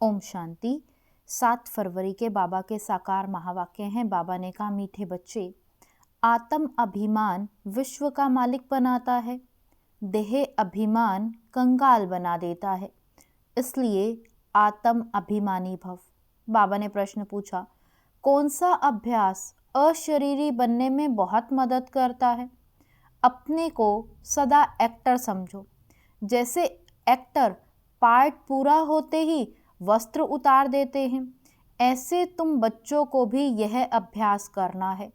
ओम शांति। 7 फरवरी के बाबा के साकार महावाक्य हैं। बाबा ने कहा, मीठे बच्चे, आत्म अभिमान विश्व का मालिक बनाता है, देह अभिमान कंगाल बना देता है, इसलिए आत्म अभिमानी भव। बाबा ने प्रश्न पूछा, कौन सा अभ्यास अशरीरी बनने में बहुत मदद करता है? अपने को सदा एक्टर समझो। जैसे एक्टर पार्ट पूरा होते ही वस्त्र उतार देते हैं, ऐसे तुम बच्चों को भी यह अभ्यास करना है।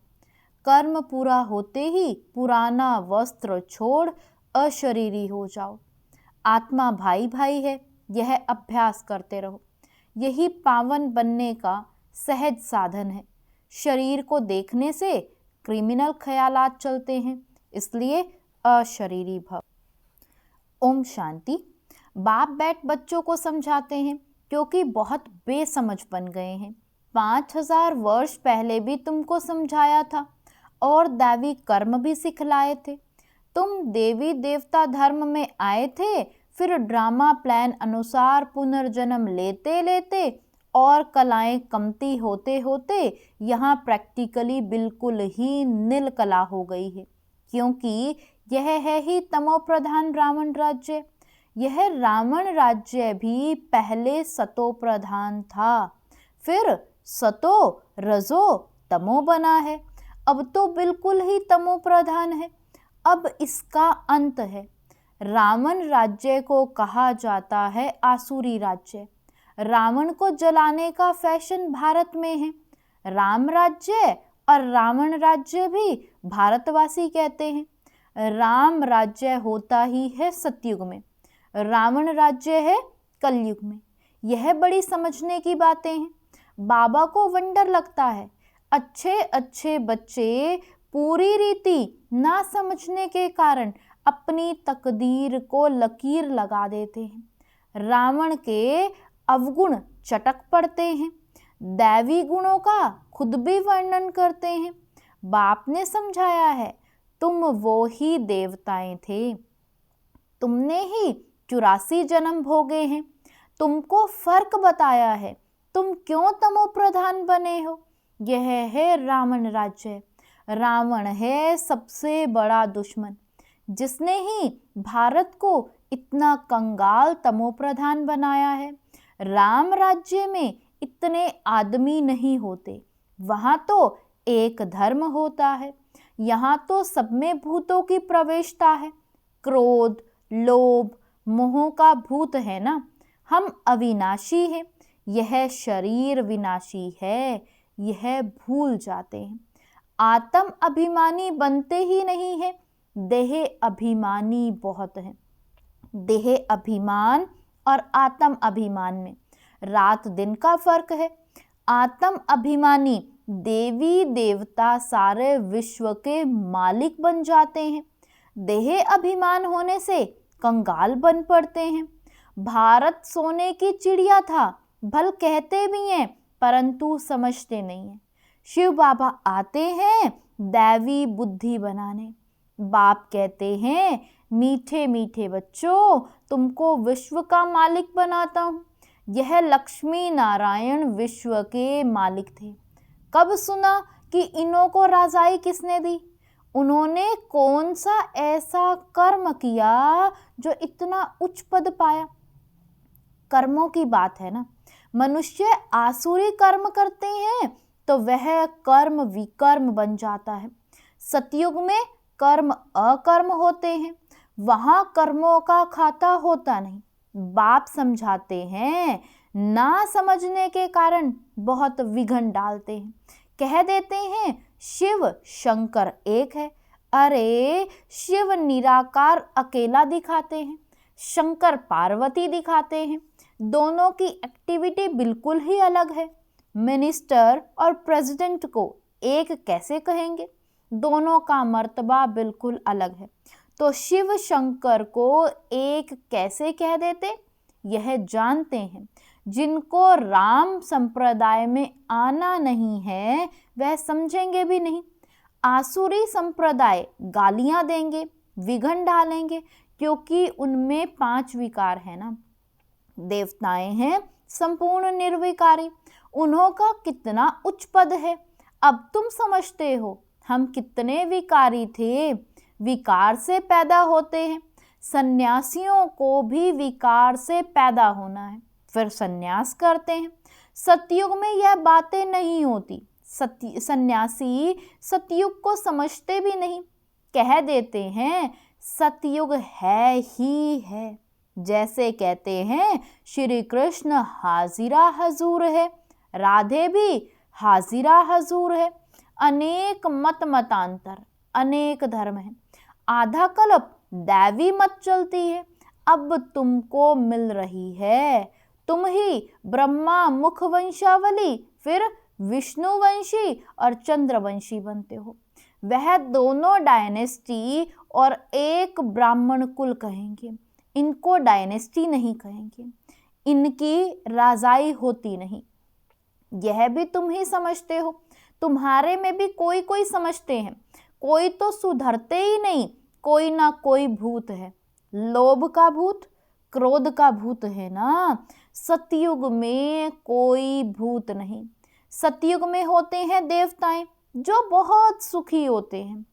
कर्म पूरा होते ही पुराना वस्त्र छोड़ अशरीरी हो जाओ। आत्मा भाई भाई है, यह अभ्यास करते रहो। यही पावन बनने का सहज साधन है। शरीर को देखने से क्रिमिनल ख्यालात चलते हैं, इसलिए अशरीरी भव। ओम शांति। बाप बैठ बच्चों को समझाते हैं क्योंकि बहुत बेसमझ बन गए हैं। 5000 वर्ष पहले भी तुमको समझाया था और दैवी कर्म भी सिखलाए थे। तुम देवी देवता धर्म में आए थे, फिर ड्रामा प्लान अनुसार पुनर्जन्म लेते लेते और कलाएं कमती होते होते यहाँ प्रैक्टिकली बिल्कुल ही नील कला हो गई है, क्योंकि यह है ही तमो प्रधान रावण राज्य। यह रावण राज्य भी पहले सतो प्रधान था, फिर सतो रजो तमो बना है, अब तो बिल्कुल ही तमो प्रधान है। अब इसका अंत है। रावण राज्य को कहा जाता है आसुरी राज्य। रावण को जलाने का फैशन भारत में है। राम राज्य और रावण राज्य भी भारतवासी कहते हैं। राम राज्य होता ही है सतयुग में, रावण राज्य है कलयुग में। यह बड़ी समझने की बातें हैं। बाबा को वंडर लगता है, अच्छे अच्छे बच्चे पूरी रीति ना समझने के कारण अपनी तकदीर को लकीर लगा देते हैं। रावण के अवगुण चटक पड़ते हैं, दैवी गुणों का खुद भी वर्णन करते हैं। बाप ने समझाया है, तुम वो ही देवताएं थे, तुमने ही 84 जन्म भोगे हैं। तुमको फर्क बताया है, तुम क्यों तमो प्रधान बने हो। यह है रावण राज्य। रावण है सबसे बड़ा दुश्मन, जिसने ही भारत को इतना कंगाल तमो प्रधान बनाया है। राम राज्य में इतने आदमी नहीं होते, वहां तो एक धर्म होता है। यहाँ तो सब में भूतों की प्रवेशता है। क्रोध लोभ मोह का भूत है ना। हम अविनाशी हैं, यह शरीर विनाशी है, यह भूल जाते हैं। आत्म अभिमानी बनते ही नहीं है, देह अभिमानी बहुत है। देह अभिमान और आत्म अभिमान में रात दिन का फर्क है। आत्म अभिमानी देवी देवता सारे विश्व के मालिक बन जाते हैं। देह अभिमान होने से कंगाल बन पड़ते हैं। भारत सोने की चिड़िया था, भल कहते भी हैं, परंतु समझते नहीं हैं। शिव बाबा आते हैं दैवी बुद्धि बनाने। बाप कहते हैं, मीठे मीठे बच्चों, तुमको विश्व का मालिक बनाता हूँ। यह लक्ष्मी नारायण विश्व के मालिक थे। कब सुना कि इन्हों को राजाई किसने दी? उन्होंने कौन सा ऐसा कर्म किया जो इतना उच्च पद पाया? कर्मों की बात है ना। मनुष्य आसुरी कर्म करते हैं तो वह कर्म विकर्म बन जाता है। सतयुग में कर्म अकर्म होते हैं, वहां कर्मों का खाता होता नहीं। बाप समझाते हैं, ना समझने के कारण बहुत विघन डालते हैं। कह देते हैं शिव शंकर एक है। अरे शिव निराकार अकेला दिखाते हैं, शंकर पार्वती दिखाते हैं। दोनों की एक्टिविटी बिल्कुल ही अलग है। मिनिस्टर और प्रेसिडेंट को एक कैसे कहेंगे? दोनों का मर्तबा बिल्कुल अलग है। तो शिव शंकर को एक कैसे कह देते? यह जानते हैं। जिनको राम संप्रदाय में आना नहीं है वह समझेंगे भी नहीं। आसुरी संप्रदाय गालियां देंगे, विघन डालेंगे, क्योंकि उनमें 5 विकार है ना। देवताएं हैं संपूर्ण निर्विकारी। उन्हों का कितना उच्च पद है। अब तुम समझते हो हम कितने विकारी थे। विकार से पैदा होते हैं। सन्यासियों को भी विकार से पैदा होना है, फिर सन्यास करते हैं। सतयुग में यह बातें नहीं होती। सन्यासी सतयुग को समझते भी नहीं, कह देते हैं सतयुग है ही है। जैसे कहते हैं श्री कृष्ण हाजिरा हजूर है, राधे भी हाजिरा हजूर है। अनेक मतांतर, अनेक धर्म है। आधा कल्प दैवी मत चलती है। अब तुमको मिल रही है। तुम ही ब्रह्मा मुख वंशावली, फिर विष्णुवंशी और चंद्रवंशी बनते हो। वह दोनों डायनेस्टी और एक ब्राह्मण कुल कहेंगे, इनको डायनेस्टी नहीं कहेंगे। इनकी राजाई होती नहीं। यह भी तुम ही समझते हो। तुम्हारे में भी कोई कोई समझते हैं। कोई तो सुधरते ही नहीं। कोई ना कोई भूत है। लोभ का भूत, क्रोध का भूत है ना। सतयुग में कोई भूत नहीं। सतयुग में होते हैं देवताएं जो बहुत सुखी होते हैं।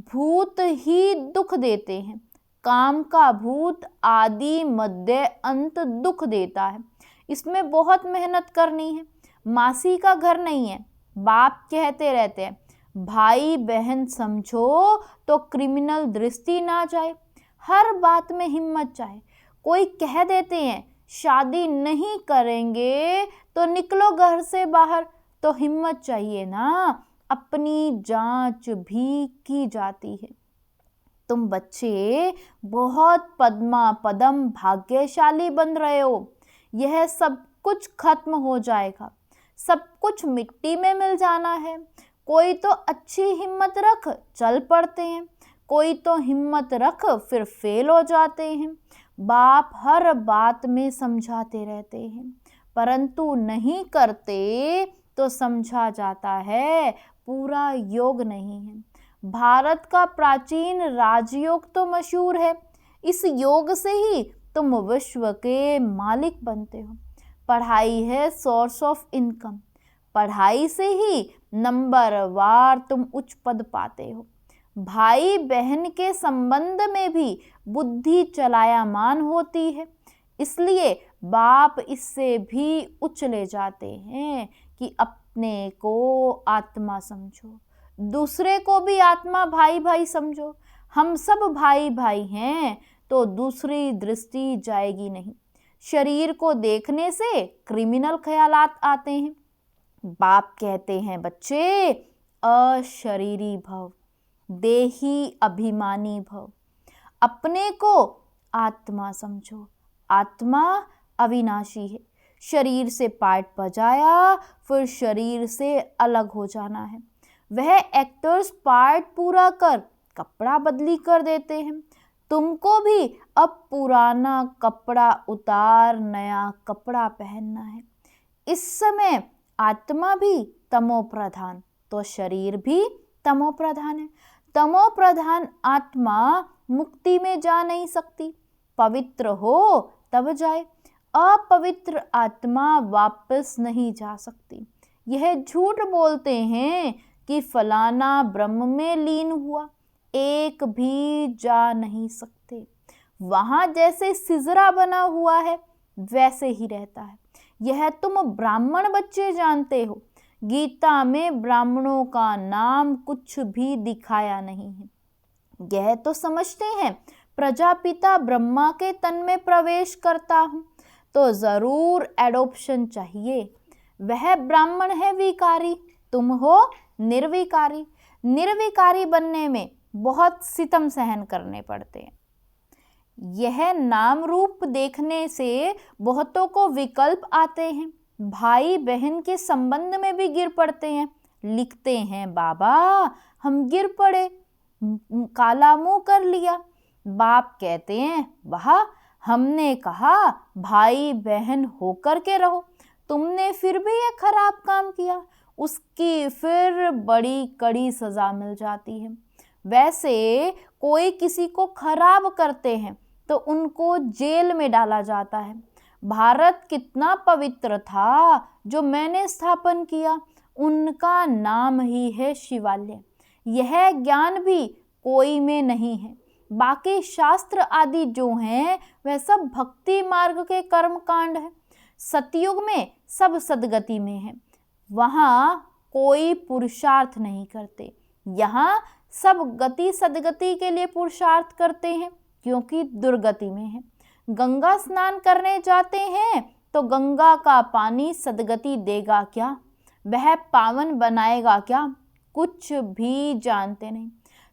भूत ही दुख देते हैं। काम का भूत आदि मध्य अंत दुख देता है। इसमें बहुत मेहनत करनी है। मासी का घर नहीं है। बाप कहते रहते हैं भाई बहन समझो तो क्रिमिनल दृष्टि ना जाए। हर बात में हिम्मत चाहे। कोई कह देते हैं शादी नहीं करेंगे तो निकलो घर से बाहर, तो हिम्मत चाहिए ना। अपनी जांच भी की जाती है। तुम बच्चे बहुत पदम भाग्यशाली बन रहे हो। यह सब कुछ खत्म हो जाएगा। सब कुछ मिट्टी में मिल जाना है। कोई तो अच्छी हिम्मत रख चल पड़ते हैं, कोई तो हिम्मत रख फिर फेल हो जाते हैं। बाप हर बात में समझाते रहते हैं, परंतु नहीं करते तो समझा जाता है पूरा योग नहीं है। भारत का प्राचीन राजयोग तो मशहूर है। इस योग से ही तुम विश्व के मालिक बनते हो। पढ़ाई है सोर्स ऑफ इनकम। पढ़ाई से ही नंबर वार तुम उच्च पद पाते हो। भाई बहन के संबंध में भी बुद्धि चलायमान होती है। इसलिए बाप इससे भी उच्च ले जाते हैं कि अपने को आत्मा समझो, दूसरे को भी आत्मा भाई भाई समझो। हम सब भाई भाई हैं तो दूसरी दृष्टि जाएगी नहीं। शरीर को देखने से क्रिमिनल ख्यालात आते हैं। बाप कहते हैं बच्चे अशरीरी भव, देही अभिमानी भव। अपने को आत्मा समझो। आत्मा अविनाशी है। शरीर से पार्ट बजाया फिर शरीर से अलग हो जाना है। वह एक्टर्स पार्ट पूरा कर कपड़ा बदली कर देते हैं। तुमको भी अब पुराना कपड़ा उतार नया कपड़ा पहनना है। इस समय आत्मा भी तमो प्रधान तो शरीर भी तमो प्रधान है। तमो प्रधान आत्मा मुक्ति में जा नहीं सकती। पवित्र हो तब जाए। अपवित्र आत्मा वापस नहीं जा सकती। यह झूठ बोलते हैं कि फलाना ब्रह्म में लीन हुआ, एक भी जा नहीं सकते। वहां जैसे सिजरा बना हुआ है वैसे ही रहता है। यह तुम ब्राह्मण बच्चे जानते हो। गीता में ब्राह्मणों का नाम कुछ भी दिखाया नहीं है। यह तो समझते हैं प्रजापिता ब्रह्मा के तन में प्रवेश करता हूँ तो जरूर एडॉप्शन चाहिए। वह ब्राह्मण है विकारी, तुम हो निर्विकारी। निर्विकारी बनने में बहुत सितम सहन करने पड़ते हैं। यह नाम रूप देखने से बहुतों को विकल्प आते हैं। भाई बहन के संबंध में भी गिर पड़ते हैं। लिखते हैं बाबा हम गिर पड़े, काला मुंह कर लिया। बाप कहते हैं वाह, हमने कहा भाई बहन होकर के रहो, तुमने फिर भी ये खराब काम किया। उसकी फिर बड़ी कड़ी सजा मिल जाती है। वैसे कोई किसी को खराब करते हैं तो उनको जेल में डाला जाता है। भारत कितना पवित्र था जो मैंने स्थापन किया, उनका नाम ही है शिवालय। यह ज्ञान भी कोई में नहीं है। बाकी शास्त्र आदि जो हैं वह सब भक्ति मार्ग के कर्म कांड है। सतयुग में सब सदगति में है, वहाँ कोई पुरुषार्थ नहीं करते। यहाँ सब गति सदगति के लिए पुरुषार्थ करते हैं, क्योंकि दुर्गति में है। गंगा स्नान करने जाते हैं तो गंगा का पानी सदगति देगा क्या, वह पावन बनाएगा क्या, कुछ भी जानते नहीं।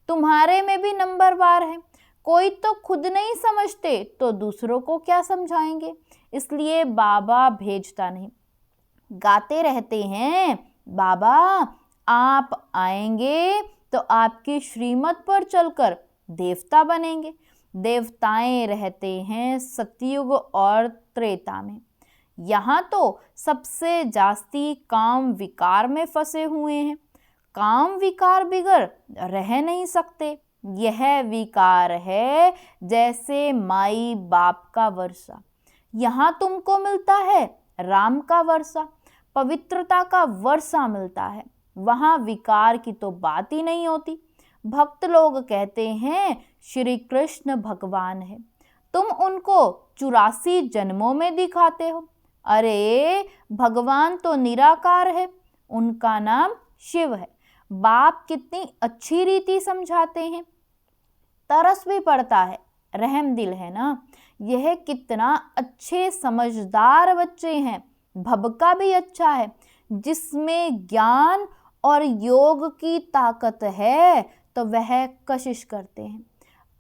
तुम्हारे में भी नंबरवार है, कोई तो खुद नहीं समझते तो दूसरों को क्या समझाएंगे। इसलिए बाबा भेजता नहीं। गाते रहते हैं, बाबा आप आएंगे तो आपकी श्रीमत पर चलकर देवता बनेंगे। देवताएं रहते हैं सतयुग और त्रेता में। यहाँ तो सबसे जास्ती काम विकार में फंसे हुए हैं। काम विकार बिगड़ रह नहीं सकते। यह विकार है जैसे माई बाप का वर्षा। यहाँ तुमको मिलता है राम का वर्षा, पवित्रता का वर्षा मिलता है। वहाँ विकार की तो बात ही नहीं होती। भक्त लोग कहते हैं श्री कृष्ण भगवान है, तुम उनको 84 जन्मों में दिखाते हो। अरे भगवान तो निराकार है, उनका नाम शिव है। बाप कितनी अच्छी रीति समझाते हैं, तरस भी पड़ता है, रहम दिल है ना। यह कितना अच्छे समझदार बच्चे हैं। भबका भी अच्छा है, जिसमें ज्ञान और योग की ताकत है तो वह कशिश करते हैं।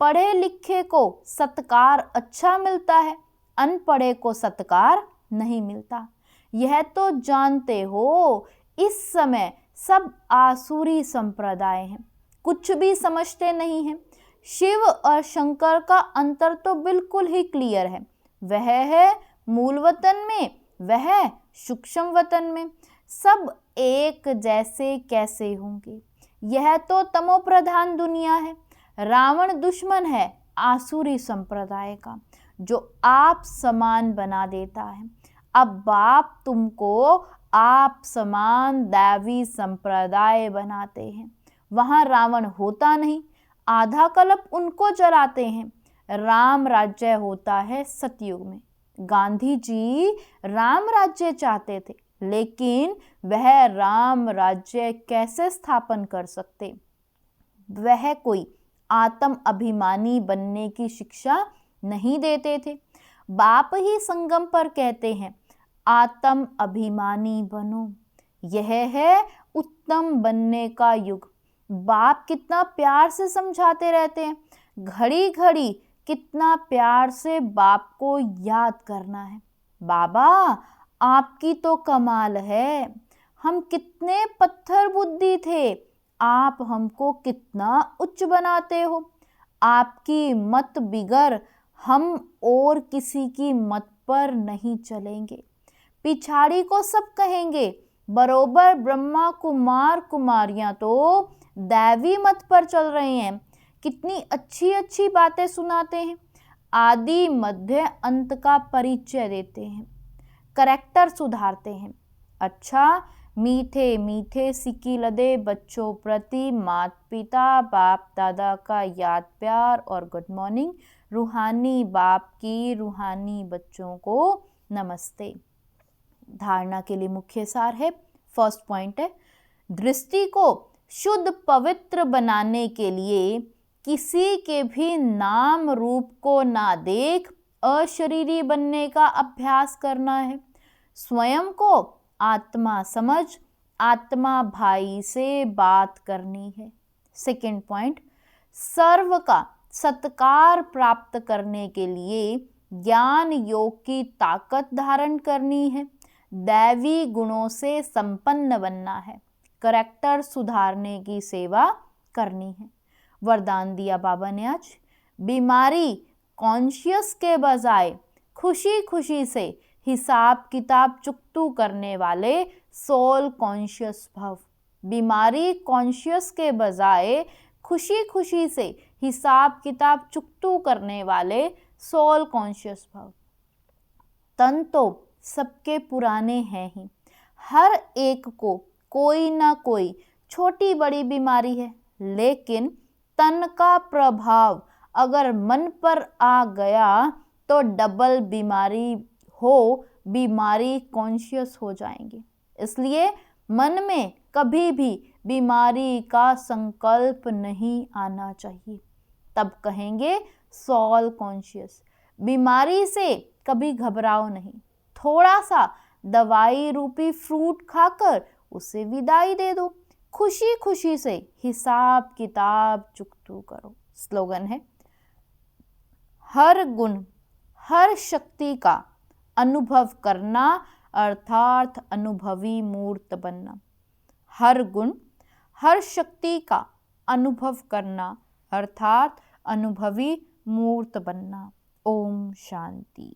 पढ़े लिखे को सत्कार अच्छा मिलता है, अनपढ़े को सत्कार नहीं मिलता। यह तो जानते हो इस समय सब आसुरी संप्रदाय हैं, कुछ भी समझते नहीं हैं। शिव और शंकर का अंतर तो बिल्कुल ही क्लियर है। वह है मूल वतन में, वह सूक्ष्म वतन में। सब एक जैसे कैसे होंगे। यह तो तमो प्रधान दुनिया है। रावण दुश्मन है आसुरी संप्रदाय का, जो आप समान बना देता है। अब बाप तुमको आप समान दैवी संप्रदाय बनाते हैं। वहाँ रावण होता नहीं, आधा कल्प उनको जलाते हैं। राम राज्य होता है सतयुग में। गांधी जी राम राज्य चाहते थे, लेकिन वह राम राज्य कैसे स्थापन कर सकते। वह कोई आत्म अभिमानी बनने की शिक्षा नहीं देते थे। बाप ही संगम पर कहते हैं आत्म अभिमानी बनो, यह है उत्तम बनने का युग। बाप कितना प्यार से समझाते रहते हैं। घड़ी घड़ी कितना प्यार से बाप को याद करना है। बाबा आपकी तो कमाल है, हम कितने पत्थर बुद्धि थे, आप हमको कितना उच्च बनाते हो। आपकी मत बिगर हम और किसी की मत पर नहीं चलेंगे। पिछाड़ी को सब कहेंगे, बरोबर ब्रह्मा कुमार कुमारियां तो दैवी मत पर चल रहे हैं। कितनी अच्छी अच्छी बातें सुनाते हैं। आदि मध्य अंत का परिचय देते हैं, करेक्टर सुधारते हैं। अच्छा, मीठे मीठे सिक्की लदे बच्चों प्रति माता पिता बाप दादा का याद प्यार और गुड मॉर्निंग। रूहानी बाप की रूहानी बच्चों को नमस्ते। धारणा के लिए मुख्य सार है, फर्स्ट पॉइंट है, दृष्टि को शुद्ध पवित्र बनाने के लिए किसी के भी नाम रूप को ना देख अशरीरी बनने का अभ्यास करना है। स्वयं को आत्मा समझ आत्मा भाई से बात करनी है। सेकंड पॉइंट, सर्व का सत्कार प्राप्त करने के लिए ज्ञान योग की ताकत धारण करनी है। दैवी गुणों से संपन्न बनना है। करेक्टर सुधारने की सेवा करनी है। वरदान दिया बाबा ने आज, बीमारी कॉन्शियस के बजाय खुशी खुशी से हिसाब किताब चुकतू करने वाले सोल कॉन्शियस भव। बीमारी कॉन्शियस के बजाय खुशी खुशी से हिसाब किताब चुकतू करने वाले सोल कॉन्शियस भव। तन तो सबके पुराने हैं ही, हर एक को कोई ना कोई छोटी बड़ी बीमारी है, लेकिन तन का प्रभाव अगर मन पर आ गया तो डबल बीमारी हो, बीमारी कॉन्शियस हो जाएंगे। इसलिए मन में कभी भी बीमारी का संकल्प नहीं आना चाहिए, तब कहेंगे सॉल कॉन्शियस। बीमारी से कभी घबराओ नहीं, थोड़ा सा दवाई रूपी फ्रूट खाकर उसे विदाई दे दो, खुशी खुशी से हिसाब किताब चुकतू करो। स्लोगन है, हर गुण हर शक्ति का अनुभव करना अर्थात अनुभवी मूर्त बनना। हर गुण हर शक्ति का अनुभव करना अर्थात अनुभवी मूर्त बनना। ओम शांति।